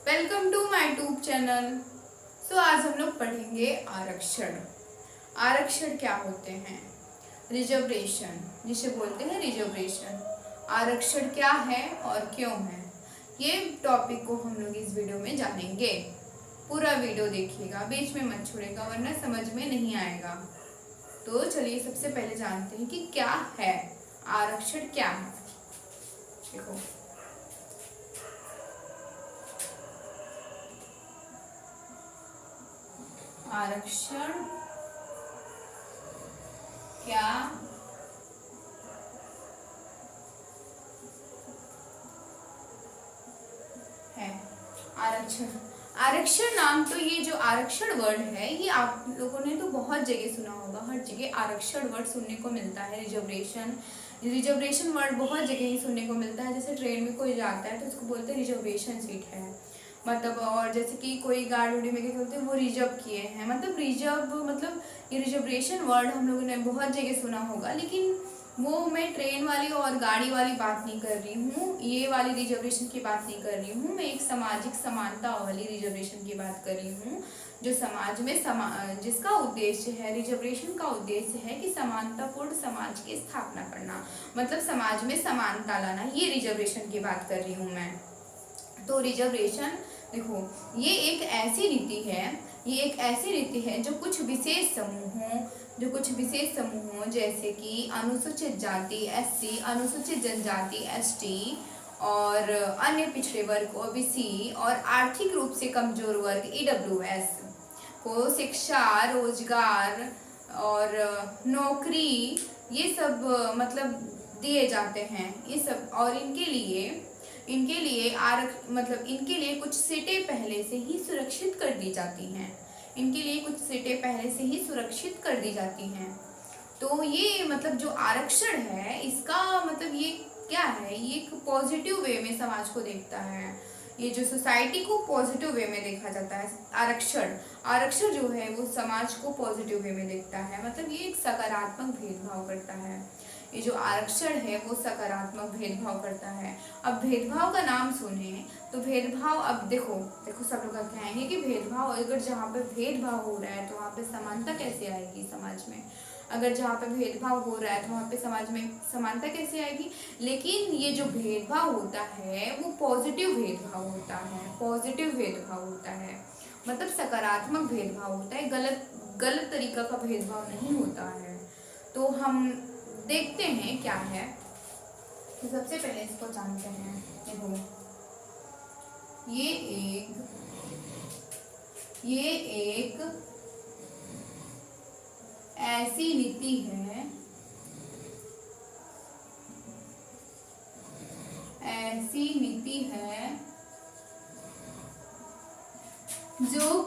Welcome to my YouTube channel. आज हम लोग पढ़ेंगे आरक्षण। आरक्षण क्या होते हैं? रिजर्वेशन, जिसे बोलते हैं रिजर्वेशन। आरक्षण क्या है और क्यों है, ये टॉपिक को हम लोग इस वीडियो में जानेंगे। पूरा वीडियो देखिएगा, बीच में मत छोड़ेगा वरना समझ में नहीं आएगा। तो चलिए सबसे पहले जानते हैं कि क्या है आरक्षण। क्या है? देखो, आरक्षण क्या है? आरक्षण, आरक्षण नाम तो ये जो आरक्षण वर्ड है ये आप लोगों ने तो बहुत जगह सुना होगा। हर जगह आरक्षण वर्ड सुनने को मिलता है। रिजर्वेशन, रिजर्वेशन वर्ड बहुत जगह ही सुनने को मिलता है। जैसे ट्रेन में कोई जाता है तो उसको बोलते हैं रिजर्वेशन सीट है, मतलब। और जैसे कि कोई गाड़ी उड़ी में बोलते हैं वो रिजर्व किए हैं, मतलब रिजर्व, मतलब ये रिजर्वेशन वर्ड हम लोगों ने बहुत जगह सुना होगा। लेकिन वो मैं ट्रेन वाली और गाड़ी वाली बात नहीं कर रही हूँ, ये वाली रिजर्वेशन की बात नहीं कर रही हूँ। मैं एक सामाजिक समानता वाली रिजर्वेशन की बात कर रही हूँ, जो समाज में जिसका उद्देश्य है, रिजर्वेशन का उद्देश्य है कि समानतापूर्ण समाज की स्थापना करना, मतलब समाज में समानता लाना। ये रिजर्वेशन की बात कर रही हूँ मैं। तो रिजर्वेशन देखो, ये एक ऐसी नीति है, ये एक ऐसी नीति है जो कुछ विशेष समूहों जैसे कि अनुसूचित जाति एससी, अनुसूचित जनजाति एसटी और अन्य पिछड़े वर्ग ओबीसी और आर्थिक रूप से कमजोर वर्ग ईडब्ल्यूएस को शिक्षा, रोजगार और नौकरी, ये सब मतलब दिए जाते हैं। ये सब, और इनके लिए कुछ सीटें पहले से ही सुरक्षित कर दी जाती हैं। इनके लिए कुछ सीटें पहले से ही सुरक्षित कर दी जाती हैं। तो ये मतलब जो आरक्षण है, इसका मतलब ये क्या है? ये एक पॉजिटिव वे में समाज को देखता है। ये जो सोसाइटी को पॉजिटिव वे में देखा जाता है। आरक्षण आरक्षण जो है वो समाज को पॉजिटिव वे में देखता है, मतलब ये एक सकारात्मक भेदभाव करता है। ये जो आरक्षण है वो सकारात्मक भेदभाव करता है। अब भेदभाव का नाम सुने तो भेदभाव, अब देखो सब लोग कहेंगे कि भेदभाव, अगर जहाँ पे भेदभाव हो रहा है तो वहाँ पे समानता कैसे आएगी समाज में? अगर जहाँ पे भेदभाव हो रहा है तो वहाँ पे समाज में समानता कैसे आएगी? लेकिन ये जो भेदभाव होता है वो पॉजिटिव भेदभाव होता है, पॉजिटिव भेदभाव होता है, मतलब सकारात्मक भेदभाव होता है। गलत तरीका का भेदभाव नहीं होता है। तो हम देखते हैं क्या है। तो सबसे पहले इसको जानते हैं। देखो, ये एक ऐसी नीति है, जो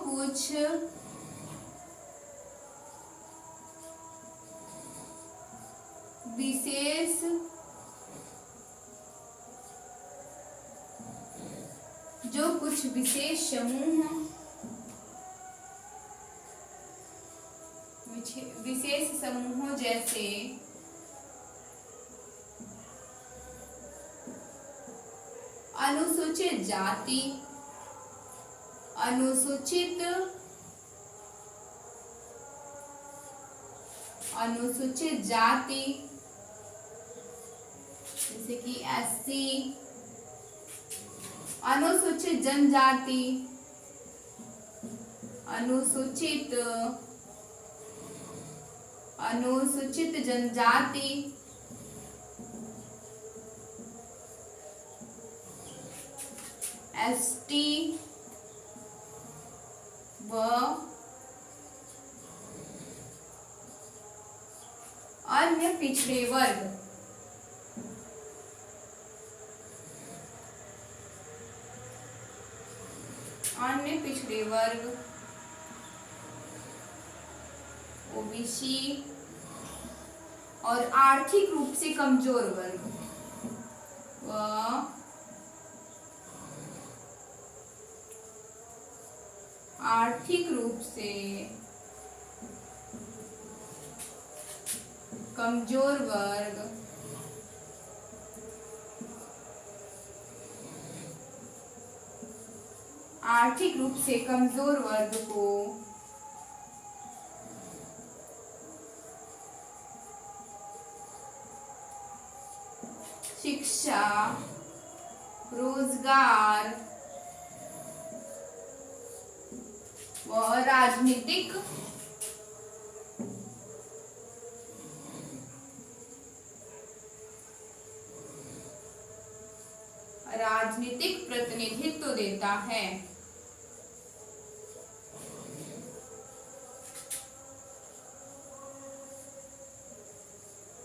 कुछ विशेष समूहों जैसे अनुसूचित जाति, अनुसूचित जाति जैसे कि एससी, अनुसूचित जनजाति, अनुसूचित जनजाति, एसटी व अन्य पिछड़े वर्ग, ओबीसी और आर्थिक रूप से कमजोर वर्ग व आर्थिक रूप से कमजोर वर्ग आर्थिक रूप से कमजोर वर्ग को शिक्षा, रोजगार व राजनीतिक प्रतिनिधित्व देता है।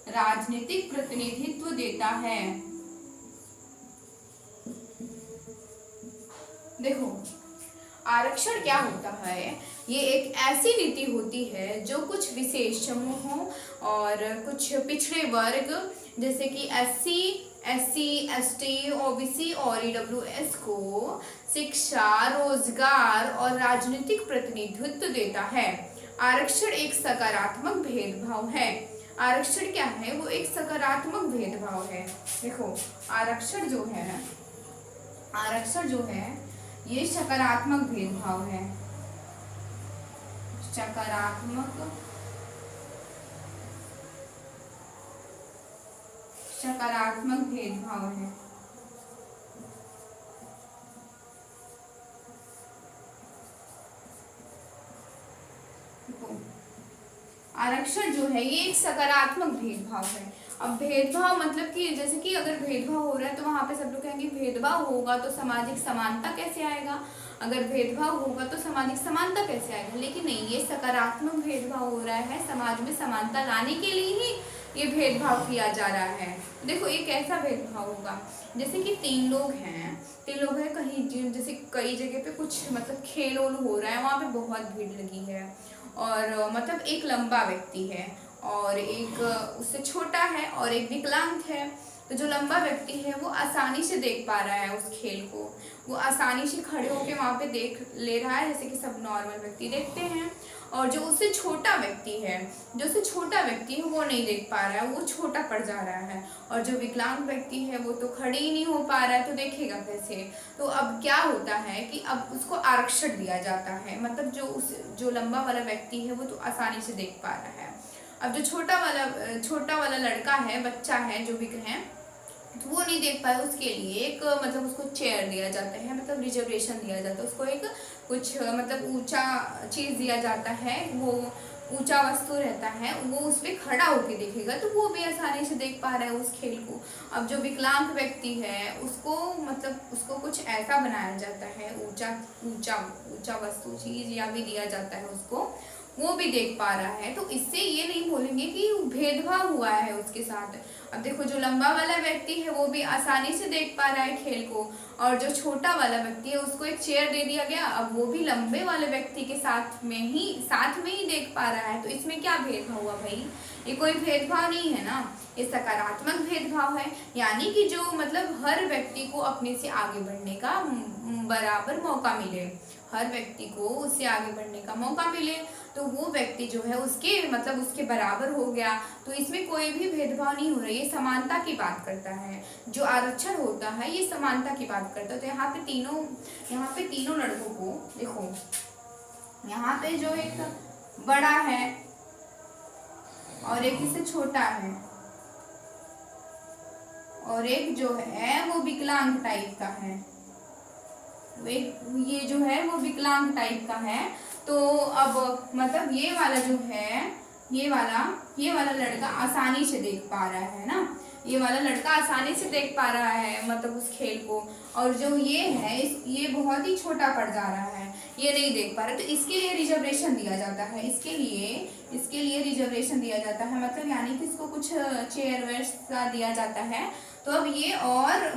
राजनीतिक प्रतिनिधित्व देता है। देखो, आरक्षण क्या होता है? ये एक ऐसी नीति होती है जो कुछ विशेष समूहों और कुछ पिछड़े वर्ग जैसे कि एससी, एसटी, ओबीसी और ईडब्ल्यूएस को शिक्षा, रोजगार और राजनीतिक प्रतिनिधित्व देता है। आरक्षण एक सकारात्मक भेदभाव है। आरक्षण क्या है? वो एक सकारात्मक भेदभाव है। देखो, आरक्षण जो है ये सकारात्मक भेदभाव है। सकारात्मक भेदभाव है। आरक्षण जो है ये एक सकारात्मक भेदभाव है। अब भेदभाव मतलब कि जैसे कि अगर भेदभाव हो रहा है तो वहां पे सब लोग कहेंगे भेदभाव होगा तो सामाजिक समानता कैसे आएगा, अगर भेदभाव होगा तो सामाजिक समानता कैसे आएगा। लेकिन नहीं, ये सकारात्मक भेदभाव हो रहा है। समाज में समानता लाने के लिए ही ये भेदभाव किया जा रहा है। देखो, एक ऐसा भेदभाव होगा जैसे कि तीन लोग हैं कहीं, जैसे कई जगह पे कुछ मतलब खेल हो रहा है, वहाँ पे बहुत भीड़ लगी है और मतलब एक लंबा व्यक्ति है और एक उससे छोटा है और एक विकलांग है। तो जो लंबा व्यक्ति है वो आसानी से देख पा रहा है उस खेल को, वो आसानी से खड़े होकर वहाँ पे देख ले रहा है जैसे कि सब नॉर्मल व्यक्ति देखते हैं। और जो उससे छोटा व्यक्ति है वो नहीं देख पा रहा है, वो छोटा पड़ जा रहा है। और जो विकलांग व्यक्ति है वो तो खड़े ही नहीं हो पा रहा है, तो देखेगा कैसे। तो अब क्या होता है कि अब उसको आरक्षण दिया जाता है, मतलब जो लंबा वाला व्यक्ति है वो तो आसानी से देख पा रहा है। अब जो छोटा वाला लड़का है, बच्चा है, जो भी कहें, तो वो नहीं देख पाए, उसके लिए एक मतलब उसको चेयर दिया जाता है, मतलब रिजर्वेशन दिया जाता है उसको, एक कुछ मतलब ऊंचा चीज़ दिया जाता है, वो ऊंचा वस्तु रहता है, वो उस पर खड़ा होके देखेगा तो वो भी आसानी से देख पा रहा है उस खेल को। अब जो विकलांग व्यक्ति है उसको मतलब उसको कुछ ऐसा बनाया जाता है, ऊंचा वस्तु चीज़ या भी दिया जाता है उसको, वो भी देख पा रहा है। तो इससे ये नहीं बोलेंगे कि भेदभाव हुआ है उसके साथ। अब देखो, जो लंबा वाला व्यक्ति है वो भी आसानी से देख पा रहा है खेल को, और जो छोटा वाला व्यक्ति है उसको एक चेयर दे दिया गया, अब वो भी लंबे वाले व्यक्ति के साथ में ही देख पा रहा है। तो इसमें क्या भेदभाव हुआ भाई? ये कोई भेदभाव नहीं है ना, ये सकारात्मक भेदभाव है। यानी कि जो मतलब हर व्यक्ति को अपने से आगे बढ़ने का बराबर मौका मिले, हर व्यक्ति को उससे आगे बढ़ने का मौका मिले, तो वो व्यक्ति जो है उसके बराबर हो गया। तो इसमें कोई भी भेदभाव नहीं हो रहा है, ये समानता की बात करता है। जो आरक्षण होता है ये समानता की बात करता है। तो यहाँ पे तीनों लड़कों को देखो, यहाँ पे जो एक बड़ा है और एक इससे छोटा है और एक जो है वो विकलांग टाइप का है, ये जो है वो विकलांग टाइप का है। तो अब मतलब ये वाला जो है, ये वाला लड़का आसानी से देख पा रहा है ना, ये वाला लड़का आसानी से देख पा रहा है मतलब उस खेल को, और जो ये है ये बहुत ही छोटा पड़ जा रहा है, ये नहीं देख पा रहा। तो इसके लिए रिजर्वेशन दिया जाता है, इसके लिए रिजर्वेशन दिया जाता है, मतलब यानी कि इसको कुछ चेयर वैसा दिया जाता है। तो अब ये और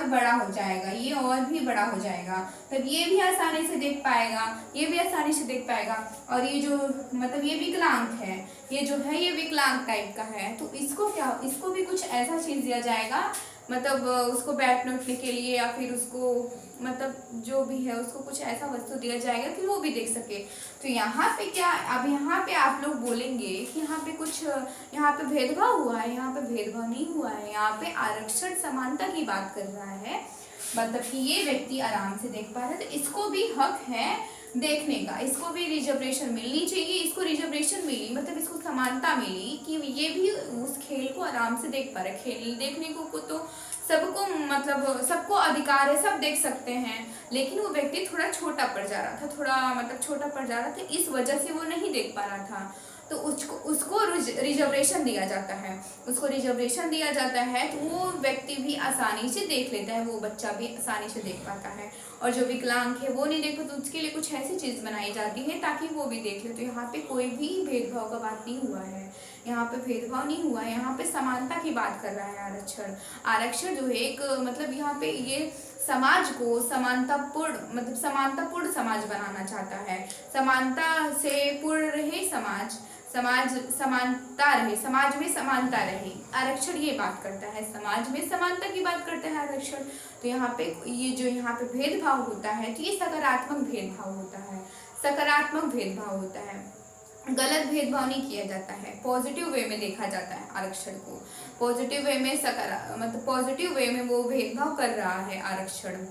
बड़ा हो जाएगा, ये और भी बड़ा हो जाएगा, तब ये भी आसानी से देख पाएगा, ये भी आसानी से देख पाएगा। और ये जो मतलब ये विकलांग है, ये जो है ये विकलांग टाइप का है, तो इसको भी कुछ ऐसा चीज दिया जाएगा, मतलब उसको बैठने उठने के लिए या फिर उसको मतलब जो भी है उसको कुछ ऐसा वस्तु दिया जाएगा कि वो भी देख सके। तो यहाँ पे क्या, अब यहाँ पे आप लोग बोलेंगे कि यहाँ पे भेदभाव हुआ है, यहाँ पे भेदभाव नहीं हुआ है, यहाँ पे आरक्षण समानता की बात कर रहा है। मतलब कि ये व्यक्ति आराम से देख पा रहा है, तो इसको भी हक है देखने का, इसको भी रिजर्वेशन मिलनी चाहिए। इसको रिजर्वेशन मिली मतलब इसको समानता मिली कि ये भी उस खेल को आराम से देख पा रहा है। खेल देखने को तो सबको मतलब सबको अधिकार है, सब देख सकते हैं, लेकिन वो व्यक्ति थोड़ा छोटा पड़ जा रहा था, थोड़ा मतलब छोटा पड़ जा रहा था, इस वजह से वो नहीं देख पा रहा था। तो उसको रिजर्वेशन दिया जाता है, उसको रिजर्वेशन दिया जाता है, तो वो व्यक्ति भी आसानी से देख लेता है, वो बच्चा भी आसानी से देख पाता है। और जो विकलांग है वो नहीं देख पाता, तो उसके लिए कुछ ऐसी चीज़ बनाई जाती है ताकि वो भी देख ले। तो यहाँ पे कोई भी भेदभाव का बात नहीं हुआ है, यहाँ पे भेदभाव नहीं हुआ है, यहाँ पे समानता की बात कर रहा है आरक्षण। आरक्षण जो है एक मतलब यहाँ पे ये समाज को समानतापूर्ण मतलब समानतापूर्ण समाज बनाना चाहता है। समानता से पूर्ण रहे समाज, समाज समानता रहे, समाज में समानता रहे, आरक्षण ये बात करता है, समाज में समानता की बात करता है आरक्षण। तो यहाँ पे ये जो यहाँ पे भेदभाव होता है, तो ये सकारात्मक भेदभाव होता है, सकारात्मक भेदभाव होता है, गलत भेदभाव नहीं किया जाता है, पॉजिटिव वे में देखा जाता है आरक्षण को, पॉजिटिव वे में मतलब पॉजिटिव वे में वो भेदभाव कर रहा है आरक्षण।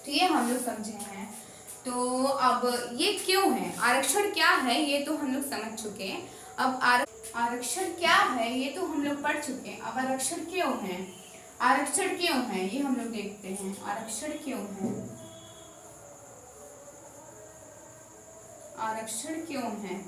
तो ये हम लोग समझे हैं। तो अब ये क्यों है, आरक्षण क्या है ये तो हम लोग समझ चुके हैं। अब आरक्षण क्या है ये तो हम लोग पढ़ चुके हैं। अब आरक्षण क्यों है, आरक्षण क्यों है ये हम लोग देखते हैं। आरक्षण क्यों है, आरक्षण क्यों है।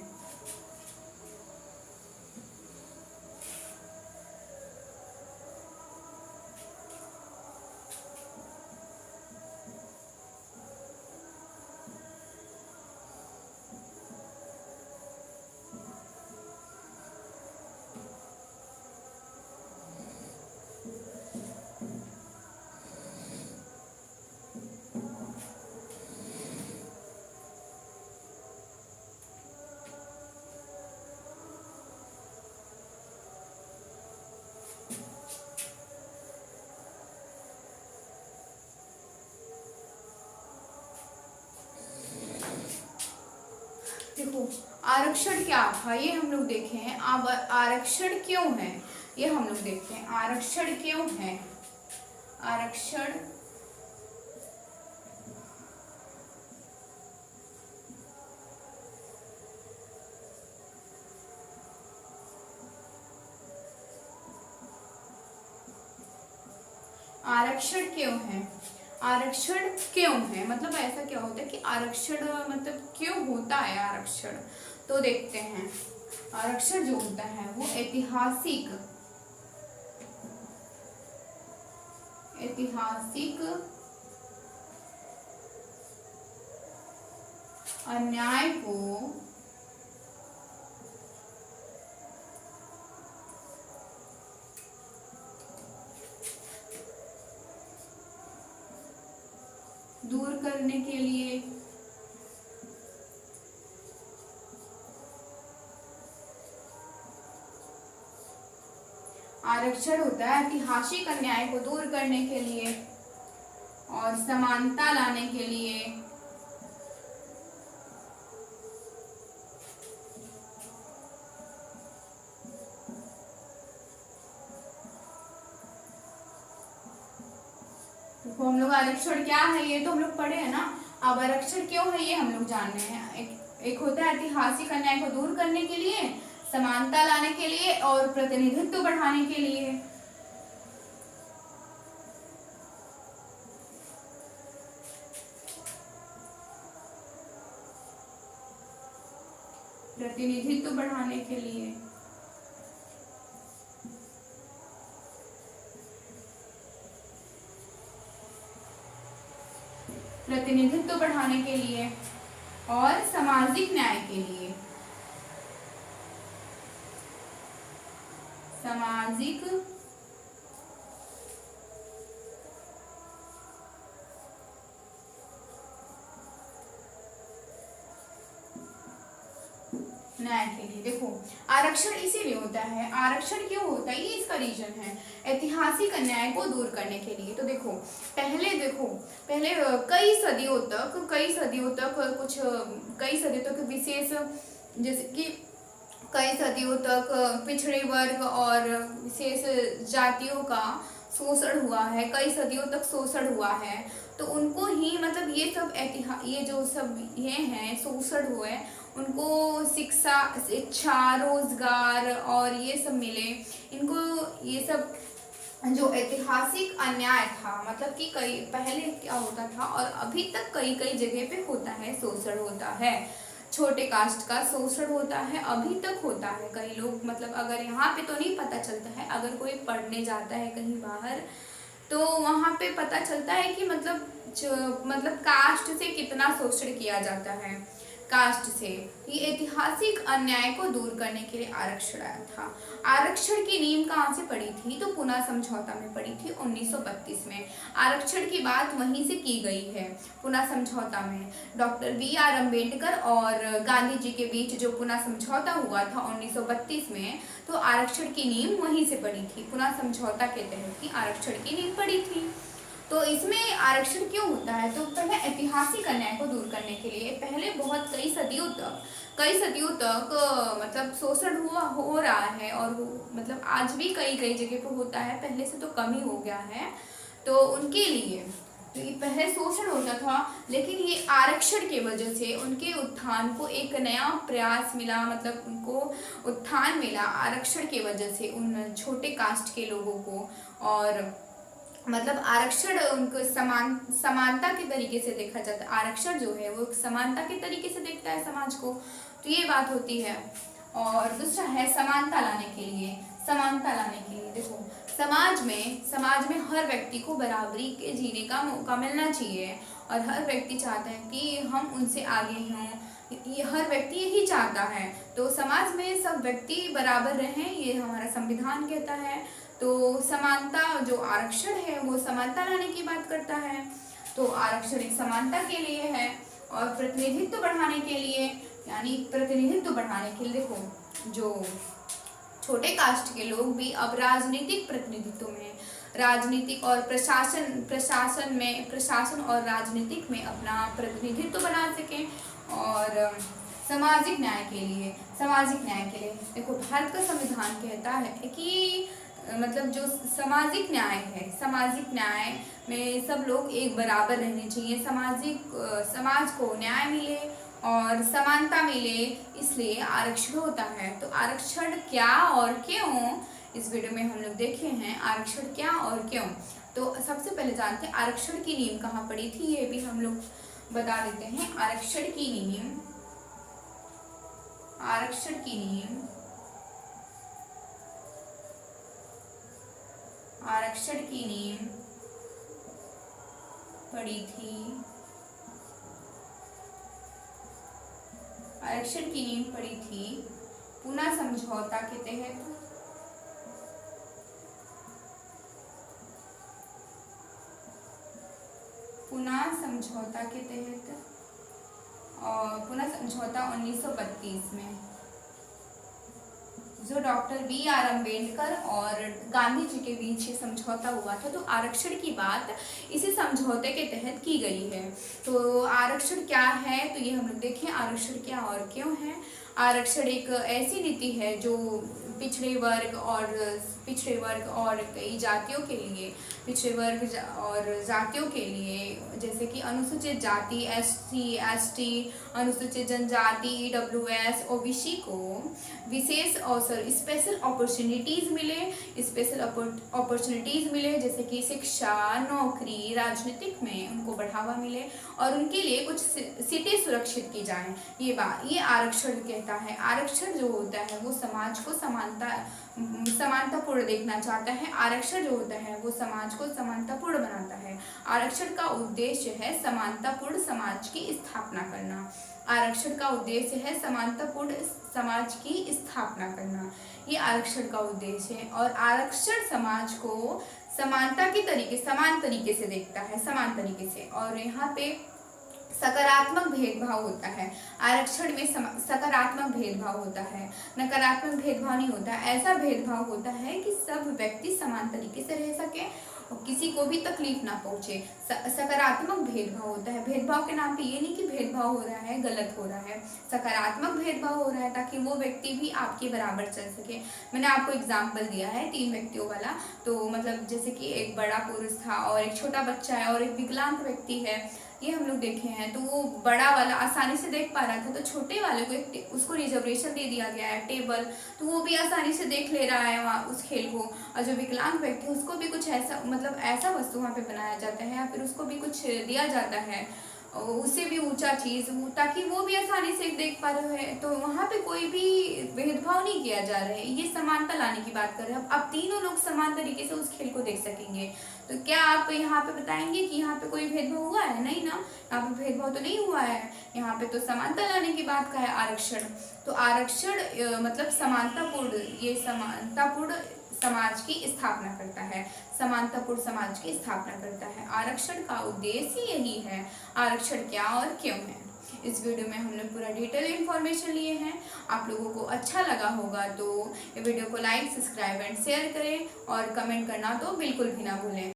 देखो आरक्षण क्या था ये हम लोग देखे हैं। अब आरक्षण क्यों है ये हम लोग देखते हैं। आरक्षण क्यों है, आरक्षण आरक्षण क्यों है, आरक्षण क्यों है मतलब ऐसा क्या होता है कि आरक्षण मतलब क्यों होता है आरक्षण। तो देखते हैं आरक्षण जो होता है वो ऐतिहासिक अन्याय को दूर करने के लिए आरक्षण होता है ऐतिहासिक अन्याय को दूर करने के लिए और समानता लाने के लिए तो हम लोग आरक्षण क्या है ये तो हम लोग पढ़े हैं ना। अब आरक्षण क्यों है ये हम लोग जान रहे हैं। एक होता है ऐतिहासिक अन्याय को दूर करने के लिए, समानता लाने के लिए और प्रतिनिधित्व बढ़ाने के लिए। प्रतिनिधित्व बढ़ाने के लिए प्रतिनिधित्व बढ़ाने के लिए और सामाजिक न्याय के लिए, सामाजिक न्याय के लिए। देखो आरक्षण इसीलिए होता है, आरक्षण क्यों होता है ये इसका रीजन है ऐतिहासिक अन्याय को दूर करने के लिए। तो देखो पहले कई सदियों तक कई सदियों तक विशेष जैसे कि कई सदियों तक पिछड़े वर्ग और विशेष जातियों का शोषण हुआ है, कई सदियों तक शोषण हुआ है, तो उनको ही मतलब ये जो सब ये हैं शोषण हुए, उनको शिक्षा रोजगार और ये सब मिले। इनको ये सब जो ऐतिहासिक अन्याय था, मतलब कि कई पहले क्या होता था और अभी तक कई कई जगह पे होता है, शोषण होता है, छोटे कास्ट का शोषण होता है, अभी तक होता है। कई लोग मतलब अगर यहाँ पे तो नहीं पता चलता है, अगर कोई पढ़ने जाता है कहीं बाहर तो वहाँ पे पता चलता है कि मतलब कास्ट से कितना शोषण किया जाता है। कास्ट से ये ऐतिहासिक अन्याय को दूर करने के लिए आरक्षण आया था। आरक्षण की नींव कहाँ से पड़ी थी, तो पुना समझौता में पड़ी थी 1932 में। आरक्षण की बात वहीं से की गई है, पुना समझौता में। डॉक्टर BR अम्बेडकर और गांधी जी के बीच जो पुना समझौता हुआ था 1932 में, तो आरक्षण की नींव वहीं से पड़ी थी, पुना समझौता के तहत ही आरक्षण की नींव पड़ी थी। तो इसमें आरक्षण क्यों होता है, तो पहले ऐतिहासिक अन्याय को दूर करने के लिए, पहले बहुत कई सदियों तक मतलब शोषण हो रहा है, और मतलब आज भी कई जगह पर होता है, पहले से तो कम ही हो गया है। तो उनके लिए तो ये पहले शोषण होता था, लेकिन ये आरक्षण के वजह से उनके उत्थान को एक नया प्रयास मिला, मतलब उनको उत्थान मिला आरक्षण के वजह से, उन छोटे कास्ट के लोगों को। और मतलब आरक्षण उनको समानता के तरीके से देखा जाता है। आरक्षण जो है वो समानता के तरीके से देखता है समाज को, तो ये बात होती है। और दूसरा है समानता लाने के लिए। देखो समाज में हर व्यक्ति को बराबरी के जीने का मौका मिलना चाहिए, और हर व्यक्ति चाहता है कि हम उनसे आगे हों, ये हर व्यक्ति यही चाहता है। तो समाज में सब व्यक्ति बराबर रहें, ये हमारा संविधान कहता है। तो समानता जो आरक्षण है वो समानता लाने की बात करता है। तो आरक्षण एक समानता के लिए है, और प्रतिनिधित्व बढ़ाने के लिए, देखो जो छोटे कास्ट के लोग भी अब राजनीतिक प्रतिनिधित्व में, राजनीतिक और प्रशासन और राजनीतिक में अपना प्रतिनिधित्व बना सकें। और सामाजिक न्याय के लिए देखो भारत का संविधान कहता है कि मतलब जो सामाजिक न्याय में सब लोग एक बराबर रहने चाहिए, समाज को न्याय मिले और समानता मिले, इसलिए आरक्षण होता है। तो आरक्षण क्या और क्यों, इस वीडियो में हम लोग देखे हैं आरक्षण क्या और क्यों। तो सबसे पहले जानते हैं आरक्षण की नींव कहाँ पड़ी थी, ये भी हम लोग बता देते हैं। आरक्षण की नींव पड़ी थी पुना समझौता के तहत। पुना समझौता 1932 में, जो डॉक्टर BR अम्बेडकर और गांधी जी के बीच ये समझौता हुआ था। तो आरक्षण की बात इसी समझौते के तहत की गई है। तो आरक्षण क्या है, तो ये हम लोग देखें आरक्षण क्या और क्यों है। आरक्षण एक ऐसी नीति है जो पिछड़े वर्ग और कई जातियों के लिए, जैसे कि अनुसूचित जाति SC ST, अनुसूचित जनजाति EWS OBC को विशेष अवसर स्पेशल अपॉर्चुनिटीज मिले, जैसे कि शिक्षा, नौकरी, राजनीतिक में उनको बढ़ावा मिले, और उनके लिए कुछ सीटें सुरक्षित की जाएं। ये आरक्षण कहता है। आरक्षण जो होता है वो समाज को समानतापूर्ण देखना चाहता है। आरक्षण जो होता है वो समाज को समानतापूर्ण बनाता है। आरक्षण का उद्देश्य है समानतापूर्ण समाज की स्थापना करना। ये आरक्षण का उद्देश्य है, और आरक्षण समाज को समान तरीके से देखता है, और यहाँ पे सकारात्मक भेदभाव होता है। आरक्षण में सकारात्मक भेदभाव होता है, नकारात्मक भेदभाव नहीं होता। ऐसा भेदभाव होता है कि सब व्यक्ति समान तरीके से रह सके और किसी को भी तकलीफ ना पहुंचे, सकारात्मक भेदभाव होता है। भेदभाव के नाम पे ये नहीं कि भेदभाव हो रहा है, गलत हो रहा है, सकारात्मक भेदभाव हो रहा है ताकि वो व्यक्ति भी आपके बराबर चल सके। मैंने आपको एग्जाम्पल दिया है 3 व्यक्तियों वाला, तो मतलब जैसे कि एक बड़ा पुरुष था और एक छोटा बच्चा है और एक विकलांग व्यक्ति है, ये हम लोग देखे हैं। तो वो बड़ा वाला आसानी से देख पा रहा था, तो छोटे वाले को उसको रिजर्वेशन दे दिया गया है टेबल, तो वो भी आसानी से देख ले रहा है वहाँ उस खेल को। और जो विकलांग व्यक्ति है उसको भी कुछ ऐसा मतलब ऐसा वस्तु वहाँ पे बनाया जाता है या फिर उसको भी कुछ दिया जाता है, उससे भी ऊंचा चीज, ताकि वो भी आसानी से देख पा रहे हैं। तो वहाँ पे कोई भी भेदभाव नहीं किया जा रहा है, ये समानता लाने की बात कर रहे हैं। अब तीनों लोग समान तरीके से उस खेल को देख सकेंगे। तो क्या आप यहाँ पे बताएंगे कि यहाँ पे कोई भेदभाव हुआ है? नहीं ना, यहाँ पे भेदभाव तो नहीं हुआ है। यहाँ पे तो समानता लाने की बात का है, आरक्षण। तो आरक्षण मतलब समानतापूर्ण, ये समानतापूर्ण समाज की स्थापना करता है, समानतापूर्ण समाज की स्थापना करता है। आरक्षण का उद्देश्य यही है। आरक्षण क्या और क्यों है, इस वीडियो में हमने पूरा डिटेल इन्फॉर्मेशन लिए हैं। आप लोगों को अच्छा लगा होगा तो ये वीडियो को लाइक, सब्सक्राइब एंड शेयर करें और कमेंट करना तो बिल्कुल भी ना भूलें।